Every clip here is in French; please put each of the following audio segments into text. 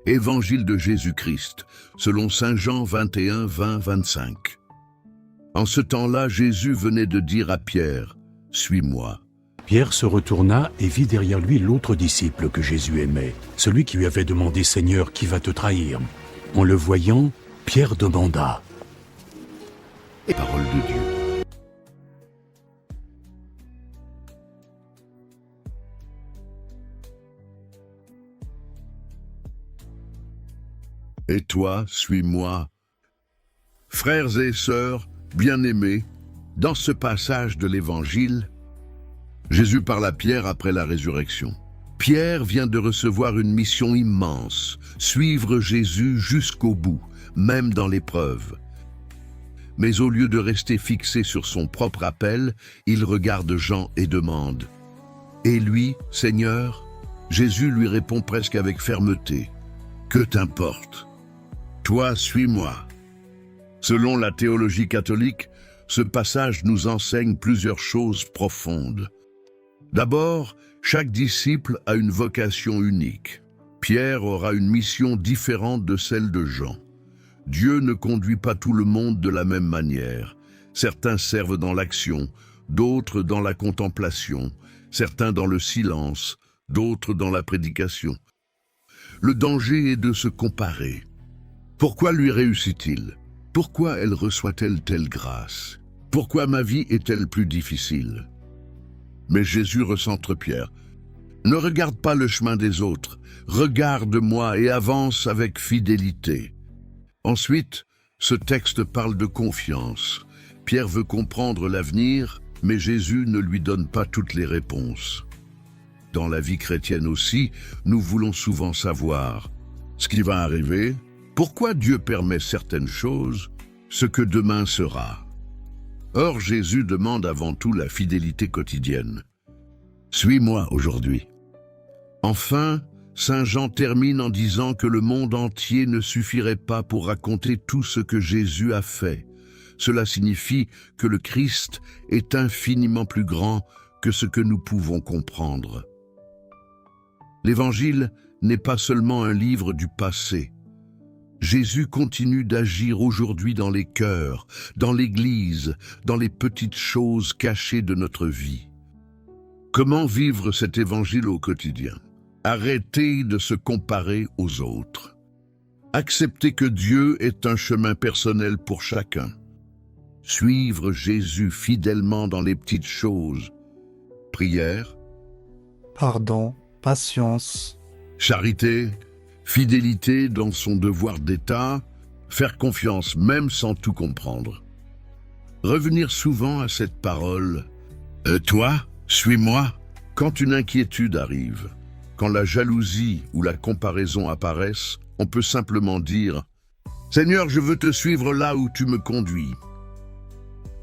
Évangile de Jésus-Christ, selon Saint Jean 21, 20, 25. En ce temps-là, Jésus venait de dire à Pierre, « Suis-moi ». Pierre se retourna et vit derrière lui l'autre disciple que Jésus aimait, celui qui lui avait demandé « Seigneur, qui va te trahir ?» En le voyant, Pierre demanda « Parole de Dieu. » Et toi, suis-moi. Frères et sœurs, bien-aimés, dans ce passage de l'Évangile, Jésus parle à Pierre après la résurrection. Pierre vient de recevoir une mission immense, suivre Jésus jusqu'au bout, même dans l'épreuve. Mais au lieu de rester fixé sur son propre appel, il regarde Jean et demande « Et lui, Seigneur ?» Jésus lui répond presque avec fermeté « Que t'importe ? Toi, suis-moi. » Selon la théologie catholique, ce passage nous enseigne plusieurs choses profondes. D'abord, chaque disciple a une vocation unique. Pierre aura une mission différente de celle de Jean. Dieu ne conduit pas tout le monde de la même manière. Certains servent dans l'action, d'autres dans la contemplation, certains dans le silence, d'autres dans la prédication. Le danger est de se comparer. Pourquoi lui réussit-il? Pourquoi elle reçoit-elle telle grâce? Pourquoi ma vie est-elle plus difficile? Mais Jésus recentre Pierre. Ne regarde pas le chemin des autres, regarde-moi et avance avec fidélité. Ensuite, ce texte parle de confiance. Pierre veut comprendre l'avenir, mais Jésus ne lui donne pas toutes les réponses. Dans la vie chrétienne aussi, nous voulons souvent savoir ce qui va arriver, pourquoi Dieu permet certaines choses, ce que demain sera. Or, Jésus demande avant tout la fidélité quotidienne. « Suis-moi aujourd'hui ». Enfin, Saint Jean termine en disant que le monde entier ne suffirait pas pour raconter tout ce que Jésus a fait. Cela signifie que le Christ est infiniment plus grand que ce que nous pouvons comprendre. L'Évangile n'est pas seulement un livre du passé. Jésus continue d'agir aujourd'hui dans les cœurs, dans l'Église, dans les petites choses cachées de notre vie. Comment vivre cet Évangile au quotidien? Arrêter de se comparer aux autres. Accepter que Dieu est un chemin personnel pour chacun. Suivre Jésus fidèlement dans les petites choses. Prière. Pardon, patience. Charité. Fidélité dans son devoir d'État, faire confiance même sans tout comprendre. Revenir souvent à cette parole « Toi, suis-moi » quand une inquiétude arrive, quand la jalousie ou la comparaison apparaissent, on peut simplement dire « Seigneur, je veux te suivre là où tu me conduis ».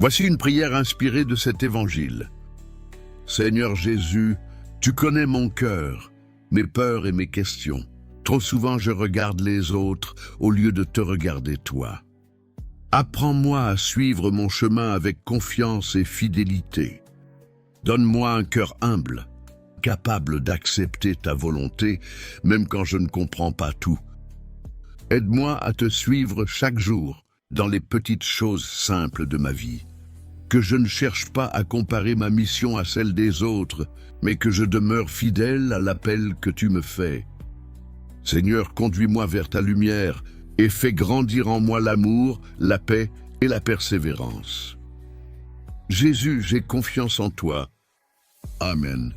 Voici une prière inspirée de cet évangile. « Seigneur Jésus, tu connais mon cœur, mes peurs et mes questions. Trop souvent, je regarde les autres au lieu de te regarder toi. Apprends-moi à suivre mon chemin avec confiance et fidélité. Donne-moi un cœur humble, capable d'accepter ta volonté, même quand je ne comprends pas tout. Aide-moi à te suivre chaque jour dans les petites choses simples de ma vie. Que je ne cherche pas à comparer ma mission à celle des autres, mais que je demeure fidèle à l'appel que tu me fais. Seigneur, conduis-moi vers ta lumière et fais grandir en moi l'amour, la paix et la persévérance. Jésus, j'ai confiance en toi. Amen.